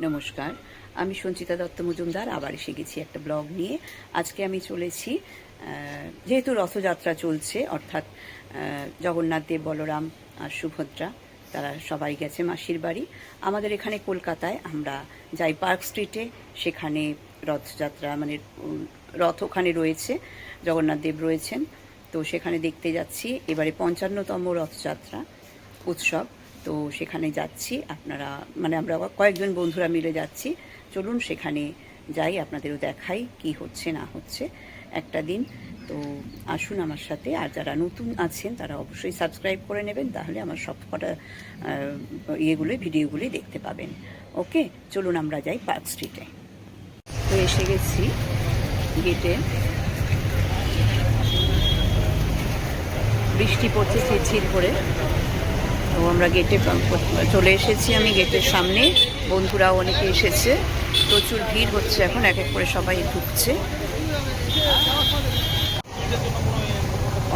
নমস্কার, আমি সঞ্চিতা দত্ত মজুমদার আবার এসে গেছি একটা ব্লগ নিয়ে। আজকে আমি চলেছি, যেহেতু রথযাত্রা চলছে, অর্থাৎ জগন্নাথ দেব, বলরাম আর সুভদ্রা তারা সবাই গেছে মাসির বাড়ি। আমাদের এখানে কলকাতায় আমরা যাই পার্ক স্ট্রিটে, সেখানে রথযাত্রা মানে রথ ওখানে রয়েছে, জগন্নাথ দেব রয়েছেন, তো সেখানে দেখতে যাচ্ছি। এবারে 55তম রথযাত্রা উৎসব, তো সেখানে যাচ্ছি। আপনারা মানে আমরা কয়েকজন বন্ধুরা মিলে যাচ্ছি। চলুন সেখানে যাই, আপনাদেরও দেখাই কি হচ্ছে না হচ্ছে একটা দিন। তো আসুন আমার সাথে। আর যারা নতুন আছেন তারা অবশ্যই সাবস্ক্রাইব করে নেবেন, তাহলে আমার সব কটা ভিডিওগুলি দেখতে পাবেন। ওকে, চলুন আমরা যাই পার্ক স্ট্রিটে। তো এসে গেছি গেটে, বৃষ্টি পড়ছে ঝিরঝির করে। তো আমরা গেটে চলে এসেছি, আমি গেটের সামনে। বন্ধুরাও অনেকে এসেছে, প্রচুর ভিড় হচ্ছে এখন, এক এক করে সবাই ঢুকছে।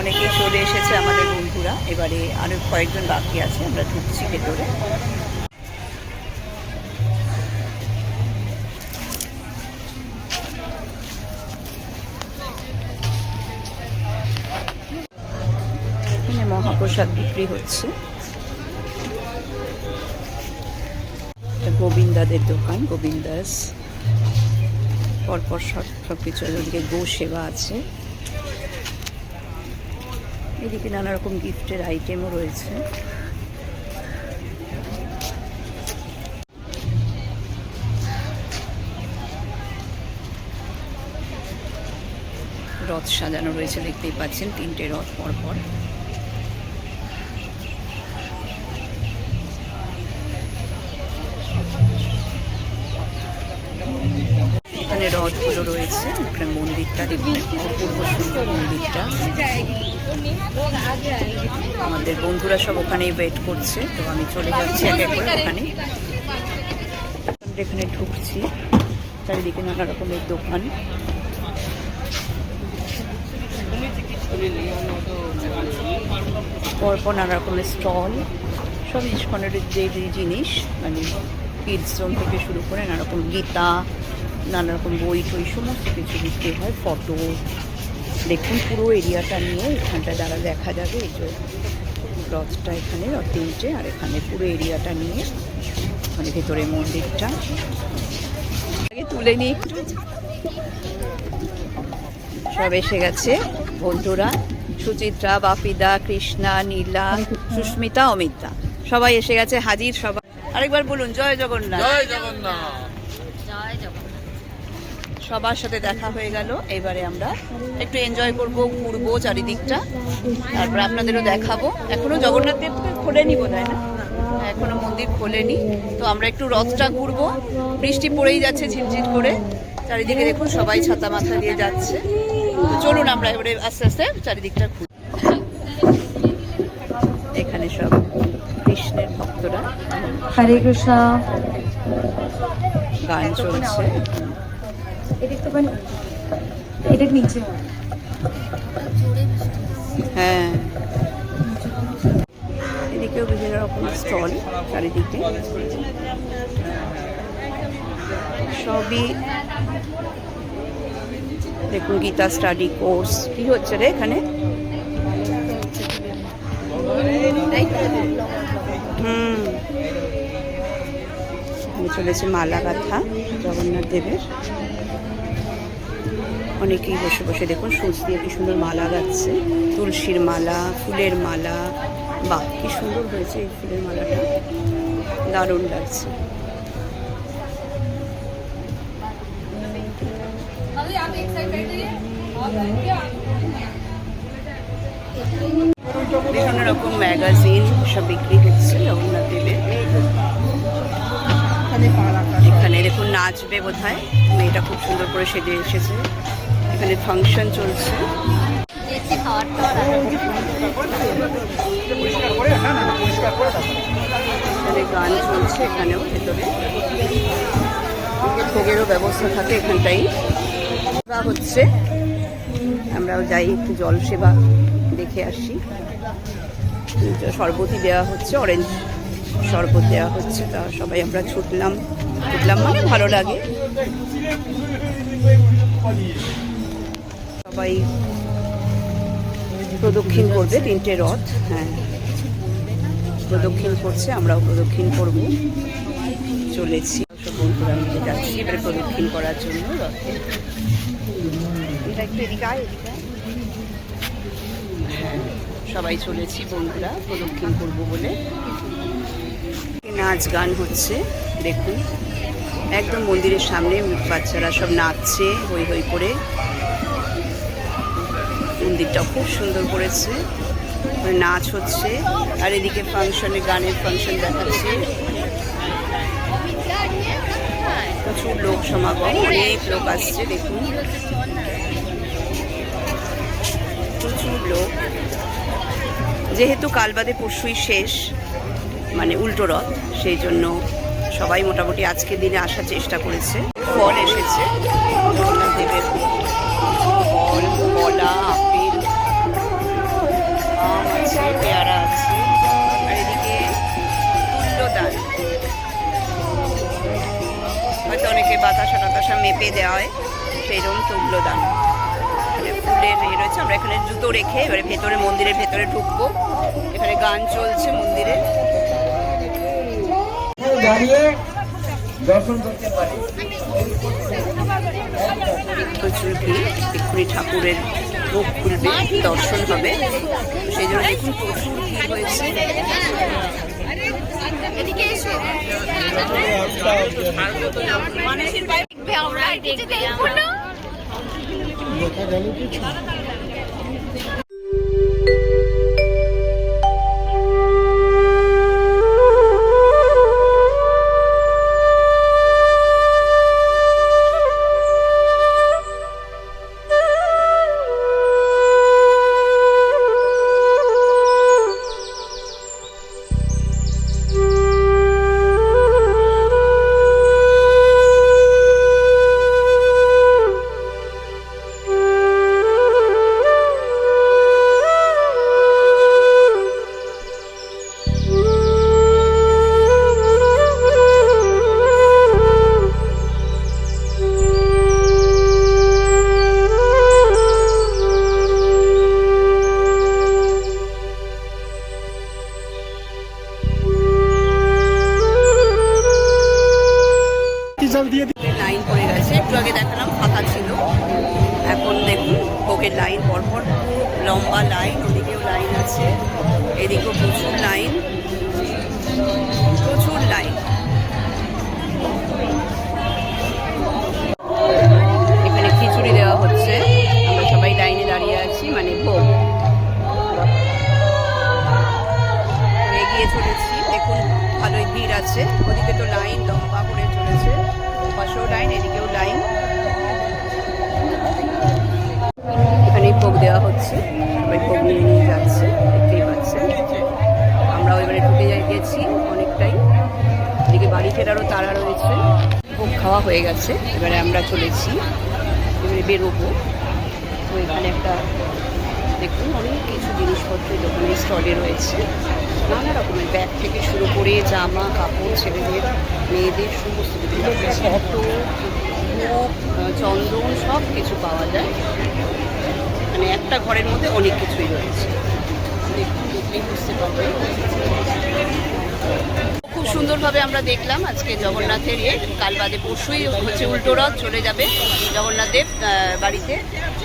অনেকেই চলে এসেছে আমাদের বন্ধুরা, এবারে আরও কয়েকজন বাকি আছে, আমরা ঢুকছি ভেতরে। এখানে মহাপ্রসাদ বিক্রি হচ্ছে। গোবিন্দাদের দোকান, গোবিন্দাস। পরপর সব কিছু, ওদিকে গো সেবা আছে, এদিকে নানা রকম গিফটের আইটেমও রয়েছে। রথ সাজানো রয়েছে, দেখতেই পাচ্ছেন, 3টে রথ পরপর। এখানে রথগুলো রয়েছে, এখানে মন্দিরটা দেখুন, অপূর্ব সুন্দর মন্দিরটা। আমাদের বন্ধুরা সব ওখানেই ওয়েট করছে, তো আমি চলে যাচ্ছি এক এক করে ওখানে। এখানে ঢুকছি, চারিদিকে নানা রকমের দোকান, পরপর নানা রকমের স্টল, সব ইস্কনের যে জিনিস, মানে কিডস জোন থেকে শুরু করে নানা রকম গীতা, নানা রকম বই টই সমস্ত কিছু বিক্রি হয়। ফটো দেখুন, পুরো এরিয়াটা নিয়ে এখানটা দ্বারা দেখা যাবে। এই যে রথটা, এখানে রথ 3টে, আর এখানে পুরো এরিয়াটা নিয়ে, মানে ভেতরে মন্দিরটা। আগে তুলে নিই একটু। সব এসে গেছে বন্ধুরা, সুচিত্রা, বাপিদা, কৃষ্ণা, নীলা, সুস্মিতা, অমিতা, সবাই এসে গেছে হাজির। সবাই আরেকবার বলুন, জয় জগন্নাথ। জয় জগন্নাথ। জয় জগন্নাথ। সবার সাথে দেখা হয়ে গেল। এবারে আমরা একটু এনজয় করব, ঘুরবো চারিদিকটা, তারপর আপনাদেরও দেখাবো। এখনো জগন্নাথ দেবকে খোলেনি বোধহয়, না এখনো মন্দির খোলেনি। তো আমরা একটু রথটা ঘুরবো। বৃষ্টি পড়েই যাচ্ছে ঝিরঝির করে, চারিদিকে দেখুন সবাই ছাতা মাথা দিয়ে যাচ্ছে। তো চলুন আমরা এবারে আস্তে আস্তে চারিদিকটা ঘুরি। এখানে সব কৃষ্ণের ভক্তরা, হরে কৃষ্ণ, গান চলছে। এটা নিচে, হ্যাঁ, এদিকেও বিভিন্ন রকম স্টল চারিদিকে, সবই দেখুন। গীতা স্টাডি কোর্স কি হচ্ছে রে এখানে? চলেছে মালা গাঁথা জগন্নাথ দেবের। অনেকেই বসে বসে দেখুন সুচ দিয়ে কি সুন্দর মালা গাচ্ছে, তুলসীর মালা, ফুলের মালা। বাহ, কি সুন্দর হয়েছে এই ফুলের মালাটা, দারুণ লাগছে। বিভিন্ন রকম ম্যাগাজিন সব বিক্রি হচ্ছে জগন্নাথ দেবের। এখানে দেখুন নাচবে বোধহয়, মেয়েটা খুব সুন্দর করে সেজে এসেছে। এখানে ফাংশন চলছে। এখানে গান চলছে, এখানেও ভেতরে ভোগেরও ব্যবস্থা থাকে এখানটাই হচ্ছে। আমরাও যাই, একটু জল সেবা দেখে আসি। শরবতই দেওয়া হচ্ছে, অরেঞ্জ শরবত দেওয়া হচ্ছে, তা সবাই আমরা ছুটলাম। উঠলাম মানে ভালো লাগে। সবাই প্রদক্ষিণ করবে 3টে রথ, হ্যাঁ প্রদক্ষিণ করছে, আমরাও প্রদক্ষিণ করব, চলেছি সব বন্ধুরা মিলে যাচ্ছি এবারে প্রদক্ষিণ করার জন্য রথে। হ্যাঁ সবাই চলেছি বন্ধুরা প্রদক্ষিণ করব বলে। নাচ গান হচ্ছে দেখুন, একদম মন্দিরের সামনে বাচ্চারা সব নাচছে হই হই করে। মন্দিরটা খুব সুন্দর করেছে, নাচ হচ্ছে আর এদিকে ফাংশনে গানের ফাংশন দেখাচ্ছে। প্রচুর লোক সমাগম, অনেক লোক আসছে দেখুন, প্রচুর লোক। যেহেতু কাল বাদে পরশুই শেষ মানে উল্টো রথ, সেই জন্য সবাই মোটামুটি আজকের দিনে আসার চেষ্টা করেছে। ফল এসেছে দেবের, ফল কলা আপেল আম আছে, পেয়ারা আছে, আর এদিকে তুল্যদান, হয়তো অনেকে বাতাসা টাতাসা মেপে দেওয়া হয় সেইরকম তুল্যদান। ফুলের রয়েছে, আমরা এখানে জুতো রেখে এবারে ভেতরে মন্দিরের ভেতরে ঢুকবো। এখানে গান চলছে মন্দিরে, প্রচুর ভিড়। এক্ষুনি ঠাকুরের মুখ খুলবে, দর্শন হবে, সেই জন্য দেখুন প্রচুর ভিড় হয়েছে। দেখা গেল কিছু লাইন পড়ে গেছে, একটু আগে দেখালাম ফাঁকা ছিল, এখন দেখুন ভোগের লাইন পরপর খুব লম্বা লাইন, ওদিকেও লাইন আছে, এদিকেও প্রচুর লাইন, প্রচুর লাইন। এখানে খিচুড়ি দেওয়া হচ্ছে, আমরা সবাই লাইনে দাঁড়িয়ে আছি, মানে ভোগ এগিয়ে চলেছি। দেখুন ভালোই ভিড় আছে, ওদিকে তো লাইন লম্বা করে চলেছে, পাশেও লাইন এদিকেও লাইন। এখানে ভোগ দেওয়া হচ্ছে, সবাই ভোগ নিয়ে নিয়ে যাচ্ছে, দেখতেই পাচ্ছেন। আমরাও এবারে ঢুকে গেছি অনেকটাই, এদিকে বাড়ি ফেরারও তাড়া রয়েছে। ভোগ খাওয়া হয়ে গেছে, এবারে আমরা চলেছি, এবারে বেরোবো। তো এখানে একটা দেখুন অনেক কিছু জিনিসপত্র দোকানে স্টলে রয়েছে, নানা রকমের ব্যাগ থেকে শুরু করে জামা কাপড়, ছেলেদের মেয়েদের সমস্ত কিছু, ফটো ধূপ চন্দন সব কিছু পাওয়া যায়, মানে একটা ঘরের মধ্যে অনেক কিছুই রয়েছে, দেখুন দেখলেই বুঝতে পারবেন। খুব সুন্দরভাবে আমরা দেখলাম আজকে জগন্নাথের কাল বাদে পরশুই হচ্ছে উল্টো রথ, চলে যাবে জগন্নাথ দেব বাড়িতে।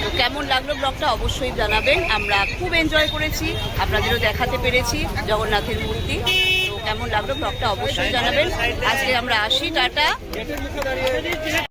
তো কেমন লাগলো ব্লগটা অবশ্যই জানাবেন, আমরা খুব এনজয় করেছি, আপনাদেরও দেখাতে পেরেছি জগন্নাথের মূর্তি। তো কেমন লাগলো ব্লগটা অবশ্যই জানাবেন। আজকে আমরা আসি, টাটা।